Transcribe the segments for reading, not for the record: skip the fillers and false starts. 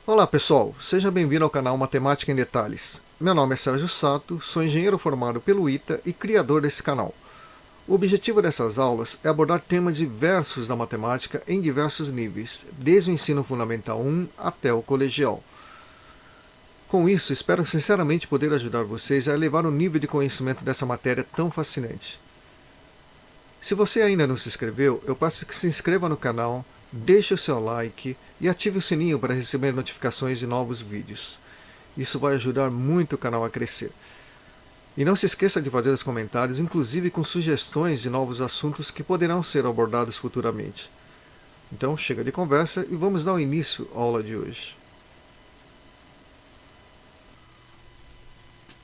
Olá pessoal, seja bem-vindo ao canal Matemática em Detalhes. Meu nome é Sérgio Sato, sou engenheiro formado pelo ITA e criador desse canal. O objetivo dessas aulas é abordar temas diversos da matemática em diversos níveis, desde o ensino fundamental 1 até o colegial. Com isso, espero sinceramente poder ajudar vocês a elevar o nível de conhecimento dessa matéria tão fascinante. Se você ainda não se inscreveu, eu peço que se inscreva no canal, deixe o seu like e ative o sininho para receber notificações de novos vídeos. Isso vai ajudar muito o canal a crescer. E não se esqueça de fazer os comentários, inclusive com sugestões de novos assuntos que poderão ser abordados futuramente. Então chega de conversa e vamos dar início à aula de hoje.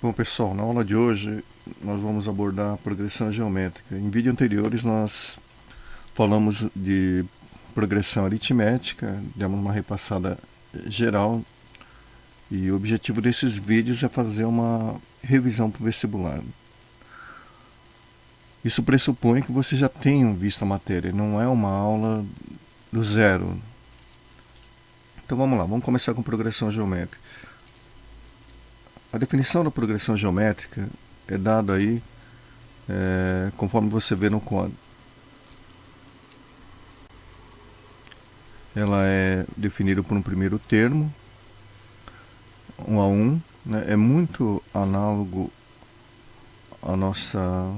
Bom pessoal, na aula de hoje nós vamos abordar a progressão geométrica. Em vídeos anteriores nós falamos de progressão aritmética, demos uma repassada geral e o objetivo desses vídeos é fazer uma revisão para o vestibular. Isso pressupõe que vocês já tenham visto a matéria, não é uma aula do zero. Então vamos lá, vamos começar com progressão geométrica. A definição da progressão geométrica é dada aí conforme você vê no quadro. Ela é definida por um primeiro termo, 1 a 1, né? É muito análogo à nossa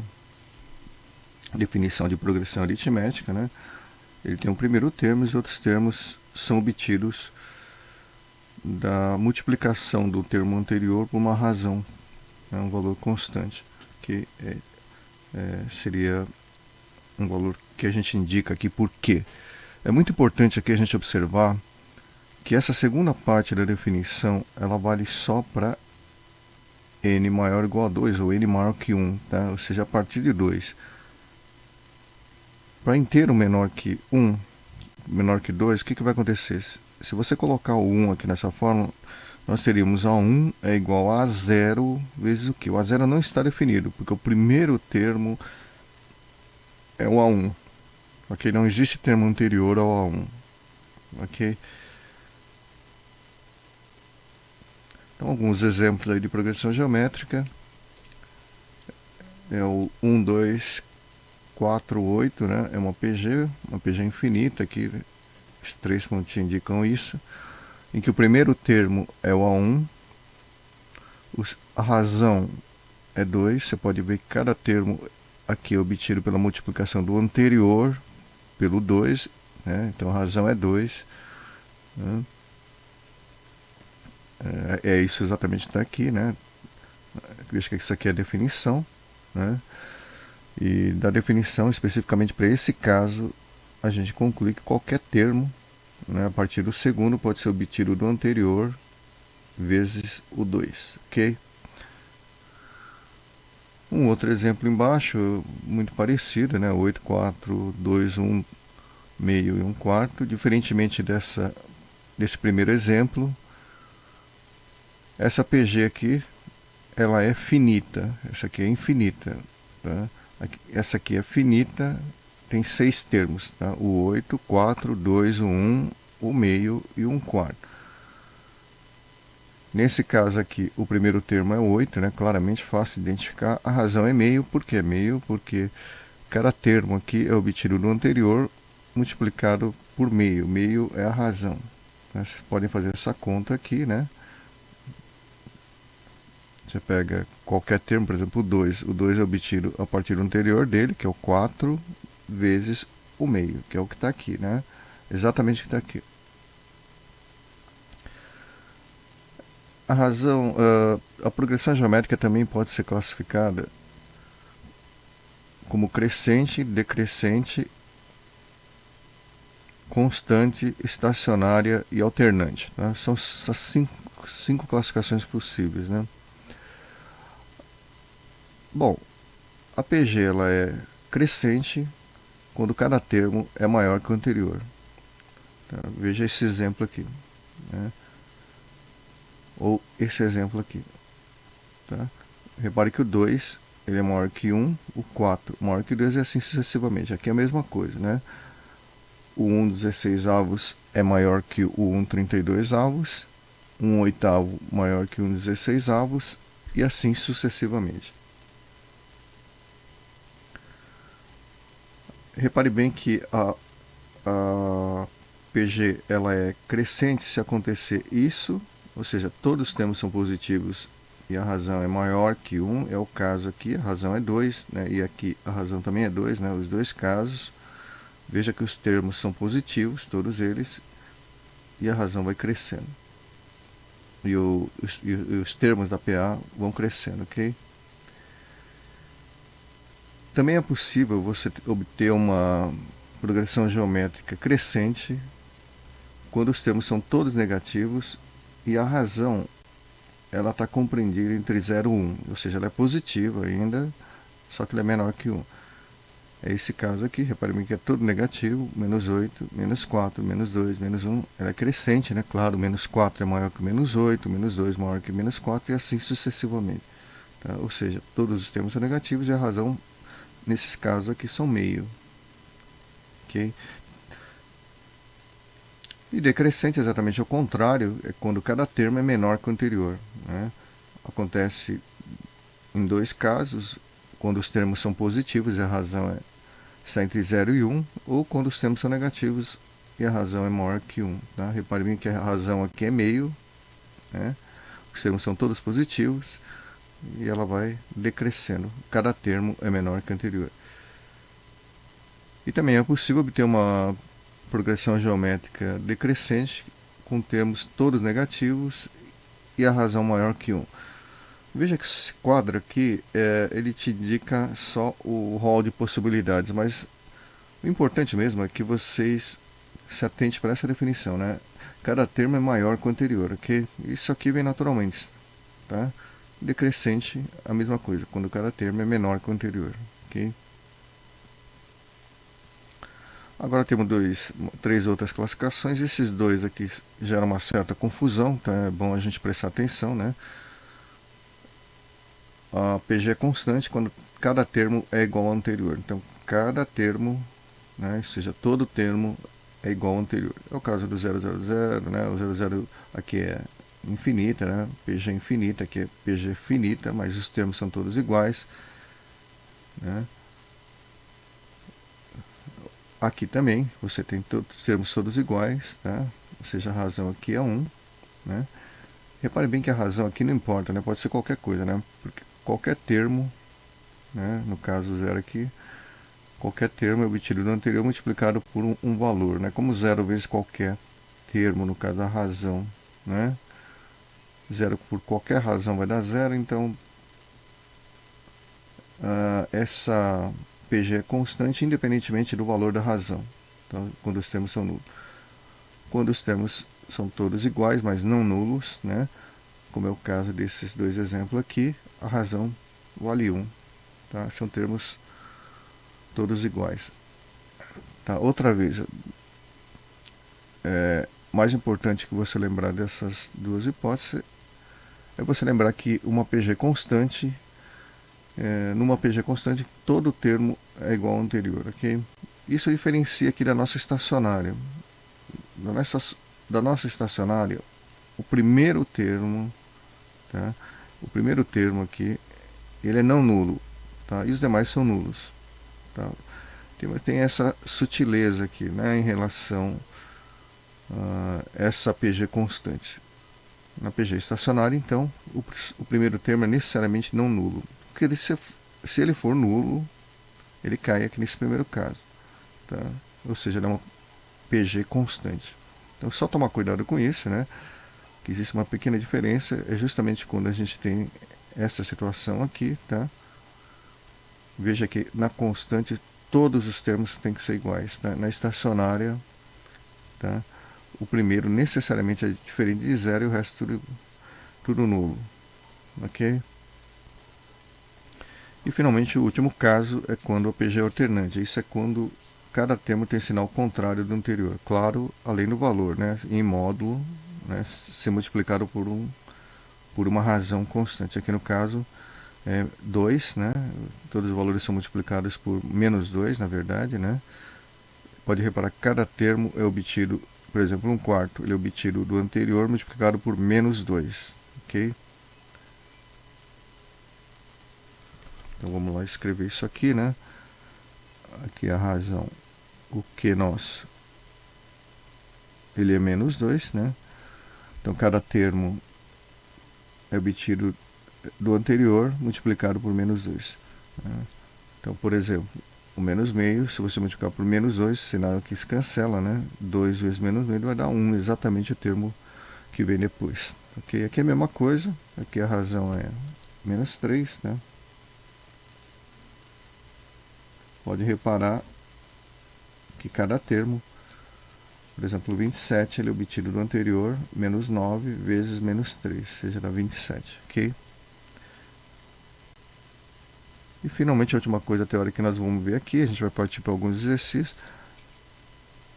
definição de progressão aritmética, né? Ele tem um primeiro termo e os outros termos são obtidos da multiplicação do termo anterior por uma razão, né? Um valor constante, que seria um valor que a gente indica aqui por quê. É muito importante aqui a gente observar que essa segunda parte da definição ela vale só para n maior ou igual a 2 ou n maior que 1, tá? Ou seja, a partir de 2. Para inteiro menor que 1, menor que 2, o que vai acontecer? Se você colocar o 1 aqui nessa fórmula, nós teríamos A1 é igual a A0 vezes o que? O A0 não está definido, porque o primeiro termo é o A1. Ok? Não existe termo anterior ao A1. Ok? Então, alguns exemplos aí de progressão geométrica. É o 1, 2, 4, 8, né? É uma PG infinita aqui. Os três pontinhos indicam isso. Em que o primeiro termo é o A1. A razão é 2. Você pode ver que cada termo aqui é obtido pela multiplicação do anterior pelo 2. Né? Então, a razão é 2. Né? É isso exatamente que está aqui, né? Veja que isso aqui é a definição, né? E da definição, especificamente para esse caso, a gente conclui que qualquer termo, né, a partir do segundo, pode ser obtido do anterior vezes o 2, ok? Um outro exemplo embaixo, muito parecido, né? 8, 4, 2, 1 meio e 1 quarto. Diferentemente desse primeiro exemplo, essa PG aqui, ela é finita. Essa aqui é infinita. Tá? Essa aqui é finita, tem 6 termos. Tá? O 8, 4, 2, o 1, o meio e 1 quarto. Nesse caso aqui, o primeiro termo é 8, né? Claramente fácil de identificar. A razão é meio. Por que meio? Porque cada termo aqui é obtido do anterior multiplicado por meio. Meio é a razão. Vocês podem fazer essa conta aqui, né? Você pega qualquer termo, por exemplo, o 2. O 2 é obtido a partir do anterior dele, que é o 4, vezes o meio, que é o que está aqui, né? Exatamente o que está aqui. A razão, a progressão geométrica também pode ser classificada como crescente, decrescente, constante, estacionária e alternante. Né? São essas cinco classificações possíveis, né? Bom, a PG ela é crescente quando cada termo é maior que o anterior. Tá? Veja esse exemplo aqui. Né? Ou esse exemplo aqui. Tá? Repare que o 2 ele é maior que 1, o 4 maior que 2 e assim sucessivamente. Aqui é a mesma coisa. Né? O 1 16 avos é maior que o 1 32 avos. 1/8 maior que 1/16, e assim sucessivamente. Repare bem que a PG ela é crescente se acontecer isso, ou seja, todos os termos são positivos e a razão é maior que 1, é o caso aqui, a razão é 2, né, e aqui a razão também é 2, né, os dois casos. Veja que os termos são positivos, todos eles, e a razão vai crescendo. E os termos da PA vão crescendo, ok? Também é possível você obter uma progressão geométrica crescente quando os termos são todos negativos e a razão ela está compreendida entre 0 e 1, ou seja, ela é positiva ainda, só que ela é menor que 1. É esse caso aqui, repare bem que é tudo negativo, menos 8, menos 4, menos 2, menos 1, ela é crescente, né? Claro, menos 4 é maior que menos 8, menos 2 maior que menos 4 e assim sucessivamente. Tá? Ou seja, todos os termos são negativos e a razão, nesses casos aqui, são meio. Okay? E decrescente exatamente ao contrário, é quando cada termo é menor que o anterior. Né? Acontece em dois casos, quando os termos são positivos e a razão está entre 0 e 1, ou quando os termos são negativos e a razão é maior que 1. Tá? Repare bem que a razão aqui é meio, né? Os termos são todos positivos e ela vai decrescendo. Cada termo é menor que o anterior. E também é possível obter uma progressão geométrica decrescente com termos todos negativos e a razão maior que 1. Veja que esse quadro aqui, ele te indica só o rol de possibilidades, mas o importante mesmo é que vocês se atentem para essa definição, né? Cada termo é maior que o anterior, ok? Isso aqui vem naturalmente, tá? Decrescente, a mesma coisa, quando cada termo é menor que o anterior, ok? Agora temos três outras classificações. Esses dois aqui geram uma certa confusão, então é bom a gente prestar atenção, né? A PG é constante quando cada termo é igual ao anterior. Então, cada termo, né, ou seja, todo termo é igual ao anterior. É o caso do 000, né? O 00 aqui é infinita, né? PG é infinita, aqui é PG finita, mas os termos são todos iguais, né? Aqui também você tem todos os termos todos iguais, tá? Ou seja, a razão aqui é 1, né? Repare bem que a razão aqui não importa, né? Pode ser qualquer coisa, né? Porque qualquer termo, né? No caso 0 aqui, qualquer termo é obtido no anterior multiplicado por um valor, né? Como 0 vezes qualquer termo, no caso a razão, né? 0 por qualquer razão vai dar 0, então essa PG é constante independentemente do valor da razão, então, quando os termos são nulos. Quando os termos são todos iguais, mas não nulos, né? Como é o caso desses dois exemplos aqui, a razão vale 1. Tá? São termos todos iguais. Tá? Outra vez, mais importante que você lembrar dessas duas hipóteses é você lembrar que uma PG constante, numa PG constante, todo termo é igual ao anterior. Okay? Isso diferencia aqui da nossa estacionária. Da nossa estacionária, o primeiro termo, tá? O primeiro termo aqui, ele é não nulo, tá? E os demais são nulos, tá? Tem essa sutileza aqui, né, em relação a essa PG constante. Na PG estacionária, então, o primeiro termo é necessariamente não nulo, porque se ele for nulo, ele cai aqui nesse primeiro caso, tá? Ou seja, ele é uma PG constante. Então, só tomar cuidado com isso, né? Que existe uma pequena diferença, é justamente quando a gente tem essa situação aqui, tá? Veja que na constante todos os termos têm que ser iguais, tá? Na estacionária, tá? O primeiro necessariamente é diferente de 0 e o resto tudo nulo, ok? E finalmente o último caso é quando a PG é alternante. Isso é quando cada termo tem sinal contrário do anterior, claro, além do valor, né? Em módulo, né? Ser multiplicado por uma razão constante. Aqui no caso é 2, né? Todos os valores são multiplicados por menos 2, na verdade, né? Pode reparar que cada termo é obtido por exemplo, 1/4, ele é obtido do anterior multiplicado por menos 2, ok? Então vamos lá escrever isso aqui, né? Aqui a razão, o Q nosso, ele é menos 2, né? Então cada termo é obtido do anterior multiplicado por menos 2. Né? Então, por exemplo, o menos meio, se você multiplicar por menos 2, sinal que se cancela, né? 2 vezes menos meio vai dar 1, exatamente o termo que vem depois. Ok? Aqui é a mesma coisa, aqui a razão é menos 3, né? Pode reparar que cada termo, por exemplo, 27, ele é obtido do anterior, menos 9 vezes menos 3, ou seja, dá 27, ok? E finalmente a última coisa teórica que nós vamos ver aqui, a gente vai partir para alguns exercícios,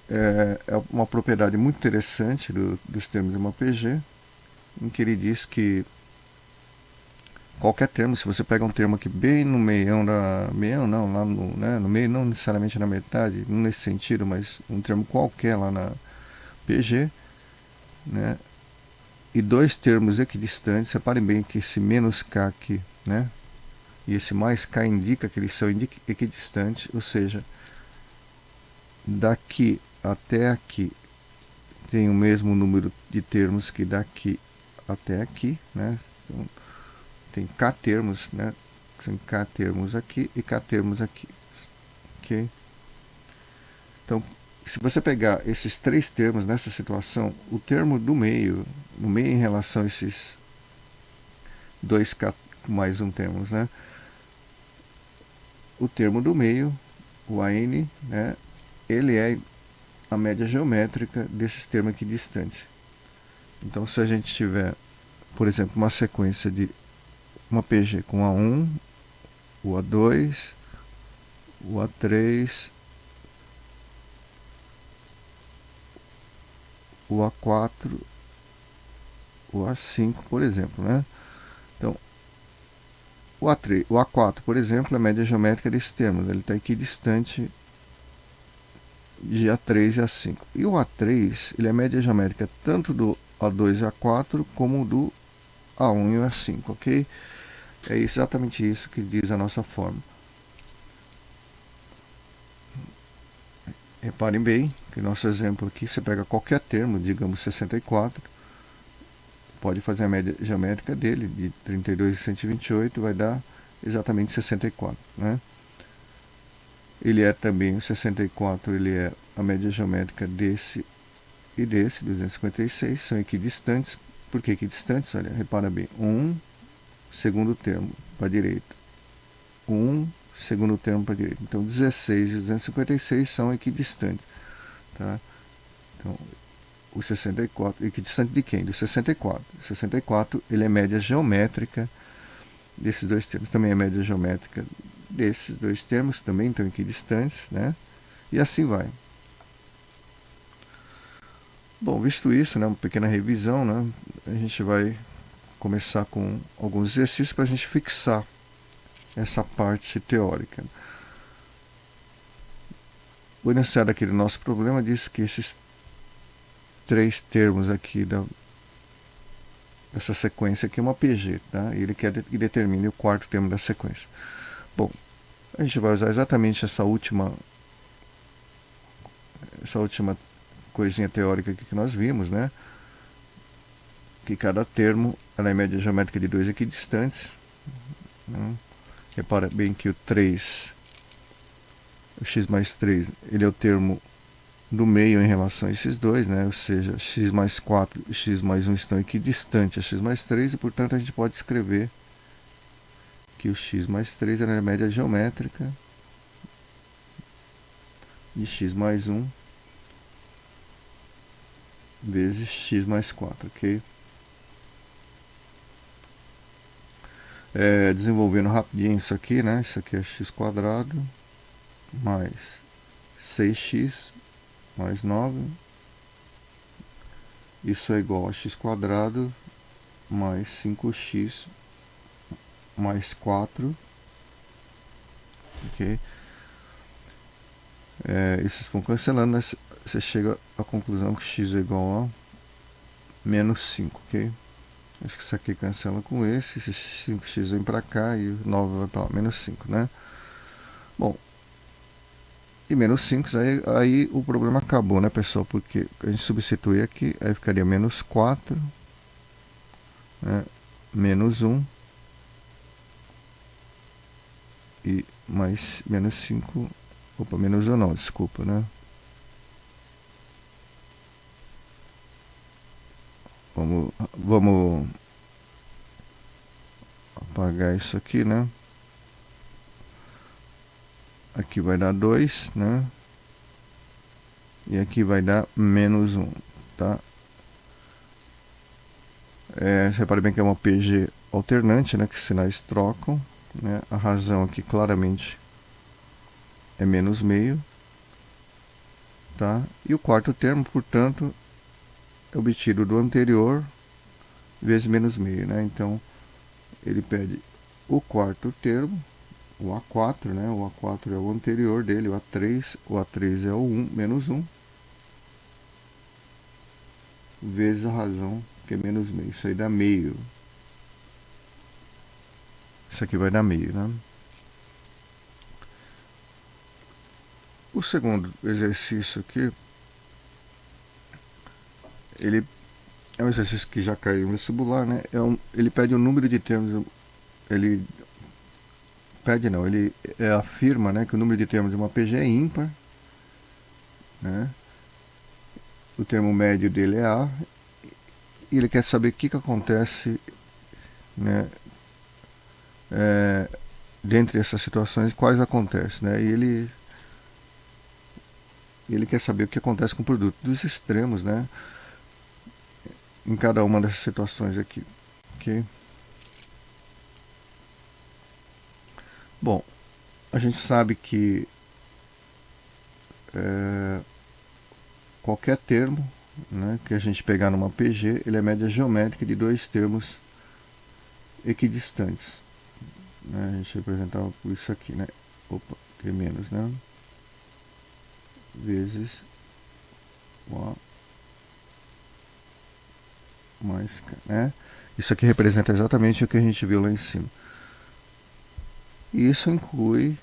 é uma propriedade muito interessante dos termos de uma PG, em que ele diz que qualquer termo, se você pega um termo aqui bem no meião da... meião não, lá no, né, no meio, não necessariamente na metade, não nesse sentido, mas um termo qualquer lá na PG, né, e dois termos equidistantes, reparem bem que esse menos K aqui, né, e esse mais K indica que eles são equidistantes, ou seja, daqui até aqui tem o mesmo número de termos que daqui até aqui, né, então, tem K termos, né? São K termos aqui e K termos aqui. Ok? Então, se você pegar esses três termos nessa situação, o termo do meio, no meio em relação a esses dois K mais um termos, né? O termo do meio, o AN, né? Ele é a média geométrica desses termos aqui distantes. Então, se a gente tiver, por exemplo, uma sequência de uma PG com A1, o A2, o A3, o A4, o A5, por exemplo, né? Então, o A4, por exemplo, é a média geométrica desses termos, ele está equidistante de A3 e A5. E o A3, ele é a média geométrica tanto do A2 e A4 como do A1 e A5, ok? É exatamente isso que diz a nossa forma. Reparem bem que nosso exemplo aqui, você pega qualquer termo, digamos 64, pode fazer a média geométrica dele, de 32 e 128, vai dar exatamente 64, né? Ele é também, o 64, ele é a média geométrica desse e desse, 256, são equidistantes. Por que equidistantes? Olha, repara bem, segundo termo para a direita, segundo termo para a direita. Então, 16 e 256 são equidistantes, tá? Então, o 64, equidistante de quem? Do 64. O 64, ele é média geométrica desses dois termos. Também é média geométrica desses dois termos, também estão equidistantes, né? E assim vai. Bom, visto isso, né, uma pequena revisão, né, a gente vai começar com alguns exercícios para a gente fixar essa parte teórica. O enunciado aqui do nosso problema diz que esses três termos aqui dessa sequência aqui é uma PG, tá? E ele quer que determine o quarto termo da sequência. Bom, a gente vai usar exatamente essa última coisinha teórica aqui que nós vimos, né? Que cada termo ela é média geométrica de dois equidistantes. Né? Repara bem que o 3, o x mais 3, ele é o termo do meio em relação a esses dois, né? Ou seja, x mais 4 e x mais 1 estão equidistantes a x mais 3 e, portanto, a gente pode escrever que o x mais 3 é a média geométrica de x mais 1 vezes x mais 4, ok? Desenvolvendo rapidinho isso aqui, né? Isso aqui é x quadrado mais 6x mais 9. Isso é igual a x quadrado mais 5x mais 4. Ok? Esses vão cancelando. você chega à conclusão que x é igual a menos 5, ok? Acho que isso aqui cancela com esse 5x vem para cá e o 9 vai para lá, menos 5, né? Bom, e menos 5, aí o problema acabou, né, pessoal? Porque a gente substitui aqui, aí ficaria menos 4, né? Menos 1 e mais menos 5, opa, menos 1 não, desculpa, né? Vamos apagar isso aqui, né? Aqui vai dar 2, né? E aqui vai dar menos 1, tá? Repare bem que é uma PG alternante, né? Que sinais trocam, né? A razão aqui claramente é menos meio, tá? E o quarto termo, portanto, é obtido do anterior vezes menos meio, né? Então, ele pede o quarto termo, o A4, né? O A4 é o anterior dele, o A3 é o 1 menos 1, vezes a razão, que é menos meio. Isso aí dá meio. Isso aqui vai dar meio, né? O segundo exercício aqui, ele é um exercício que já caiu no vestibular, né? Ele pede o número de termos, ele afirma, né, que o número de termos de uma PG é ímpar, né? O termo médio dele é A, e ele quer saber o que acontece, né, dentre essas situações, quais acontecem, né? E ele quer saber o que acontece com o produto dos extremos, né, em cada uma dessas situações aqui, ok? Bom, a gente sabe que qualquer termo, né, que a gente pegar numa PG, ele é média geométrica de dois termos equidistantes, né? A gente representava por isso aqui, né? Opa, que é menos, né? Vezes o A mais K, né? Isso aqui representa exatamente o que a gente viu lá em cima. E isso inclui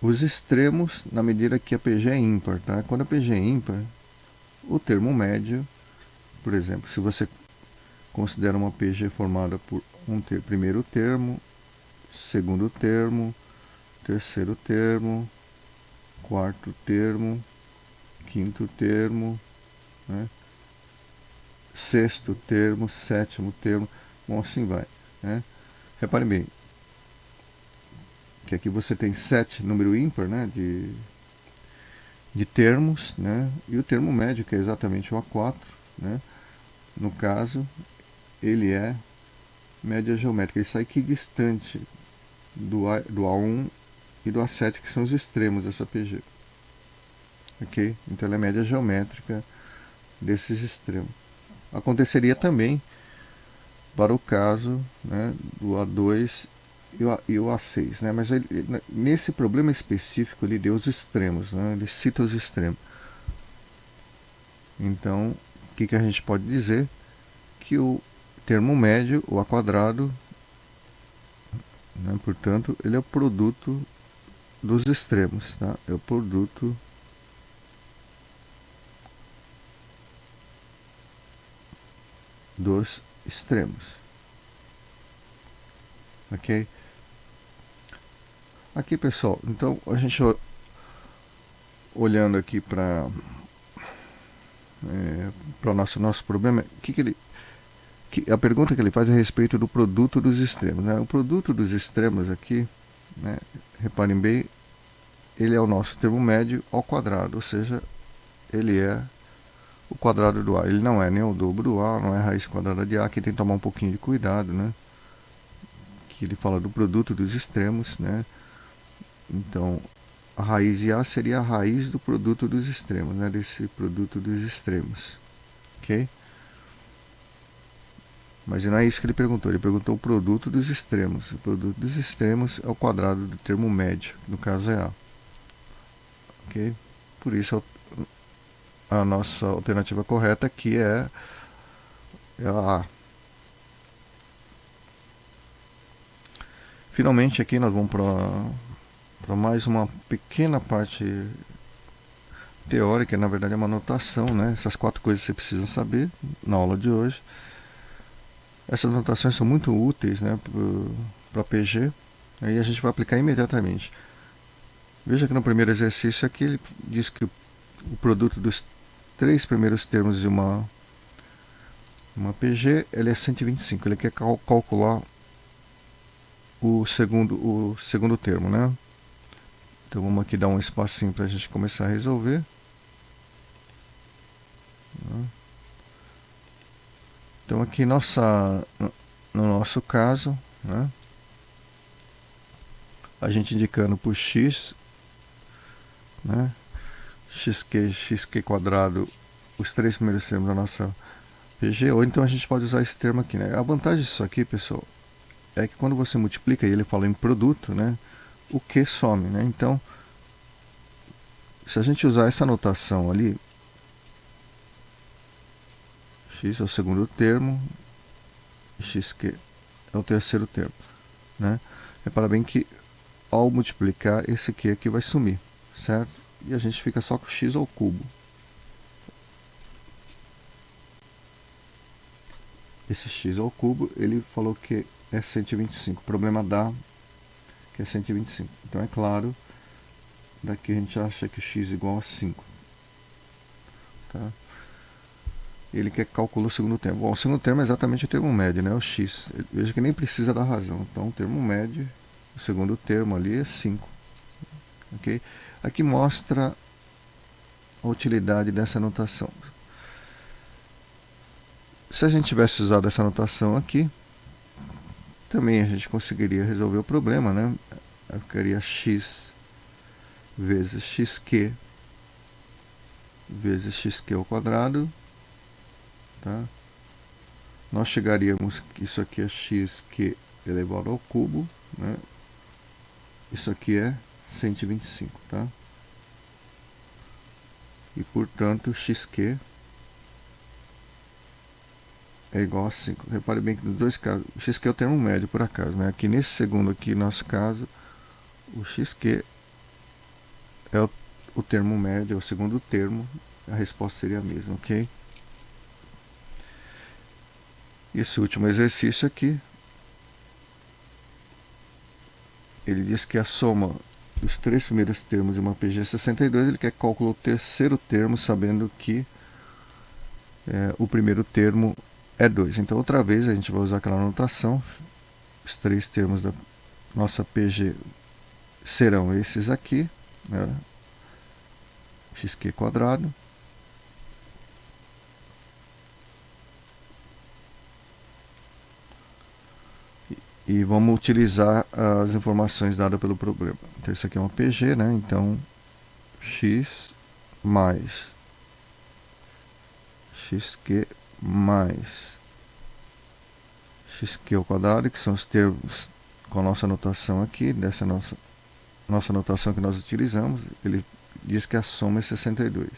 os extremos na medida que a PG é ímpar, tá? Quando a PG é ímpar, o termo médio, por exemplo, se você considera uma PG formada por primeiro termo, segundo termo, terceiro termo, quarto termo, quinto termo, né? Sexto termo, sétimo termo, bom, assim vai, né? Reparem bem que aqui você tem 7, número ímpar, né, de termos, né, e o termo médio, que é exatamente o A4, né, no caso, ele é média geométrica, ele sai equidistante do A1 e do A7, que são os extremos dessa PG, ok? Então ela é média geométrica desses extremos. Aconteceria também para o caso, né, do A2 e o A6, né? Mas nesse problema específico ele deu os extremos, né? Ele cita os extremos. Então, o que a gente pode dizer? Que o termo médio, o A quadrado, né, portanto, ele é o produto dos extremos, tá? É o produto dos extremos, ok? Aqui, pessoal, então a gente olhando aqui para o nosso problema, a pergunta que ele faz é a respeito do produto dos extremos, né? O produto dos extremos aqui, né, reparem bem, ele é o nosso termo médio ao quadrado, ou seja, ele é o quadrado do A. Ele não é nem o dobro do A, não é a raiz quadrada de A, aqui tem que tomar um pouquinho de cuidado, né? Que ele fala do produto dos extremos, né? Então, a raiz de A seria a raiz do produto dos extremos, né? Desse produto dos extremos, ok? Mas não é isso que ele perguntou o produto dos extremos. O produto dos extremos é o quadrado do termo médio, que no caso é A, ok? por isso a nossa alternativa correta aqui é a A. Finalmente aqui nós vamos para mais uma pequena parte teórica, na verdade é uma anotação, né? Essas 4 coisas que você precisa saber na aula de hoje. Essas anotações são muito úteis, né, para PG, aí a gente vai aplicar imediatamente. Veja que no primeiro exercício aqui ele diz que o produto dos 3 primeiros termos de uma PG ele é 125. Ele quer calcular o segundo termo, né? Então vamos aqui dar um espacinho para a gente começar a resolver. Então aqui no nosso caso, né, a gente indicando por x, né, xq quadrado, os 3 primeiros termos da nossa PG, ou então a gente pode usar esse termo aqui, né? A vantagem disso aqui, pessoal, é que quando você multiplica, e ele fala em produto, né, o que some, né? Então, se a gente usar essa notação ali, x é o segundo termo, xq é o terceiro termo, né? Repara bem que ao multiplicar, esse q aqui vai sumir, certo? E a gente fica só com x ao cubo. Esse x ao cubo, ele falou que é 125. O problema dá que é 125. Então é claro, daqui a gente acha que x é igual a 5. Tá? Ele quer calcular o segundo termo. Bom, o segundo termo é exatamente o termo médio, né? O x. Veja que nem precisa da razão. Então o termo médio, o segundo termo ali é 5. Okay? Aqui mostra a utilidade dessa notação. Se a gente tivesse usado essa notação aqui, também a gente conseguiria resolver o problema, né? Eu ficaria x vezes xq vezes xq ao quadrado, tá? Nós chegaríamos que isso aqui é xq elevado ao cubo, né? Isso aqui é 125, tá? E portanto xq é igual a 5. Repare bem que nos dois casos, o xq é o termo médio por acaso, né? Aqui nesse segundo aqui, nosso caso, o xq é o termo médio, é o segundo termo, a resposta seria a mesma, ok? Esse último exercício aqui, ele diz que a soma dos 3 primeiros termos de uma PG é 62, ele quer calcular o terceiro termo, sabendo que o primeiro termo é 2. Então, outra vez, a gente vai usar aquela notação. Os 3 termos da nossa PG serão esses aqui, né? Xq quadrado. E vamos utilizar as informações dadas pelo problema. Então, isso aqui é uma PG, né? Então, x mais xq mais xq ao quadrado, que são os termos com a nossa notação aqui, dessa nossa notação que nós utilizamos. Ele diz que a soma é 62.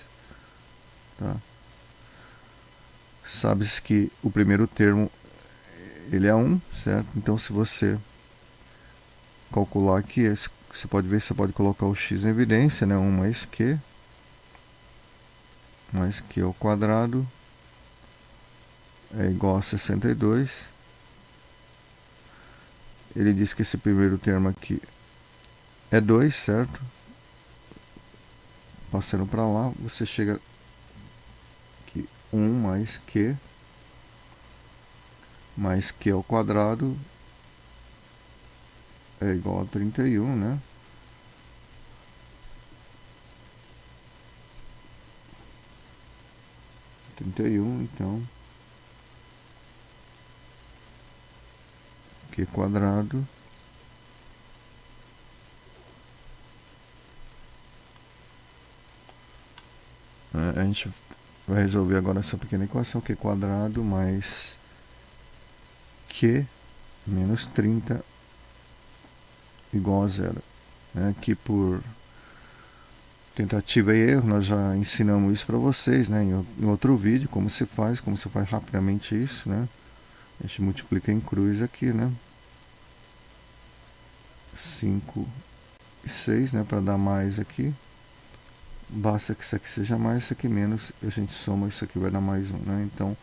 Tá? Sabe-se que o primeiro termo ele é 1, certo? Então, se você calcular aqui, você pode ver, você pode colocar o x em evidência, né? 1 mais q ao quadrado é igual a 62. Ele diz que esse primeiro termo aqui é 2, certo? Passando para lá, você chega aqui 1 mais q ao quadrado é igual a 31, né? Então q quadrado a gente vai resolver agora essa pequena equação, q quadrado mais q menos 30 igual a zero, né? Aqui por tentativa e erro, nós já ensinamos isso para vocês, né, em outro vídeo, como se faz rapidamente isso, né. A gente multiplica em cruz aqui, né, 5 e 6, né, para dar mais aqui. Basta que isso aqui seja mais, isso aqui menos, a gente soma, isso aqui vai dar mais 1, né. Então,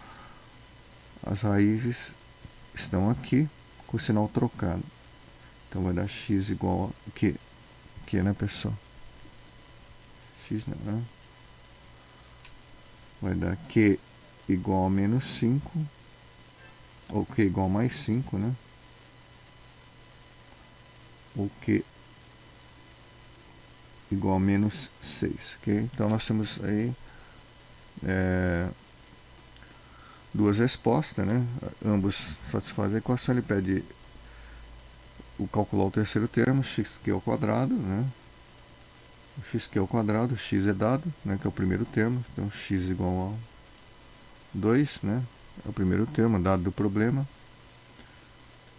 as raízes estão aqui com o sinal trocado. Então vai dar x igual a que, né, pessoal? X não, né? Vai dar q igual a menos 5, ou q igual a mais 5, né? Ou q igual a menos 6, ok? Então nós temos aí duas respostas, né? Ambos satisfazem a equação. Ele pede calcular o terceiro termo, xq ao quadrado, né? Xq ao quadrado, x é dado, né? Que é o primeiro termo. Então x igual a 2, né? É o primeiro termo dado do problema.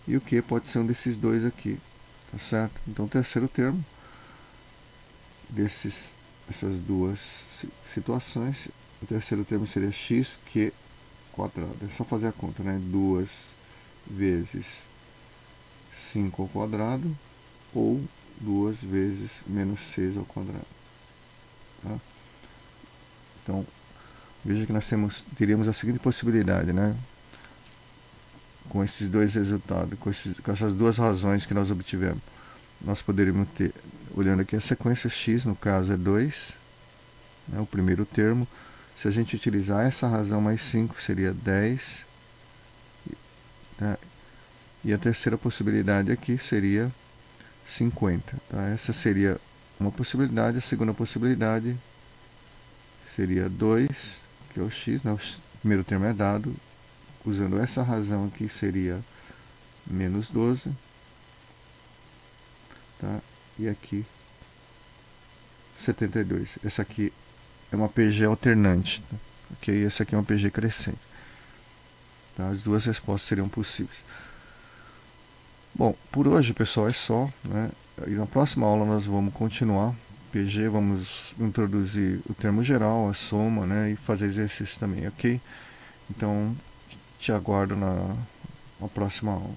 E o q pode ser um desses dois aqui, tá certo? Então o terceiro termo essas duas situações, o terceiro termo seria xq quadrado. É só fazer a conta, né? 2 vezes 5 ao quadrado ou 2 vezes menos 6 ao quadrado. Tá? Então, veja que nós teríamos a seguinte possibilidade, né? Com esses dois resultados, com essas duas razões que nós obtivemos, nós poderíamos ter, olhando aqui a sequência x, no caso é 2, né, o primeiro termo. Se a gente utilizar essa razão mais 5, seria 10. Né, e a terceira possibilidade aqui seria 50. Tá? Essa seria uma possibilidade. A segunda possibilidade seria 2, que é o x, né, o primeiro termo é dado. Usando essa razão aqui seria menos 12. Tá? E aqui 72. Essa aqui é uma PG alternante, tá? Ok? Essa aqui é uma PG crescente. Tá? As duas respostas seriam possíveis. Bom, por hoje, pessoal, é só, né? E na próxima aula nós vamos continuar PG, vamos introduzir o termo geral, a soma, né? E fazer exercício também, ok? Então, te aguardo na próxima aula.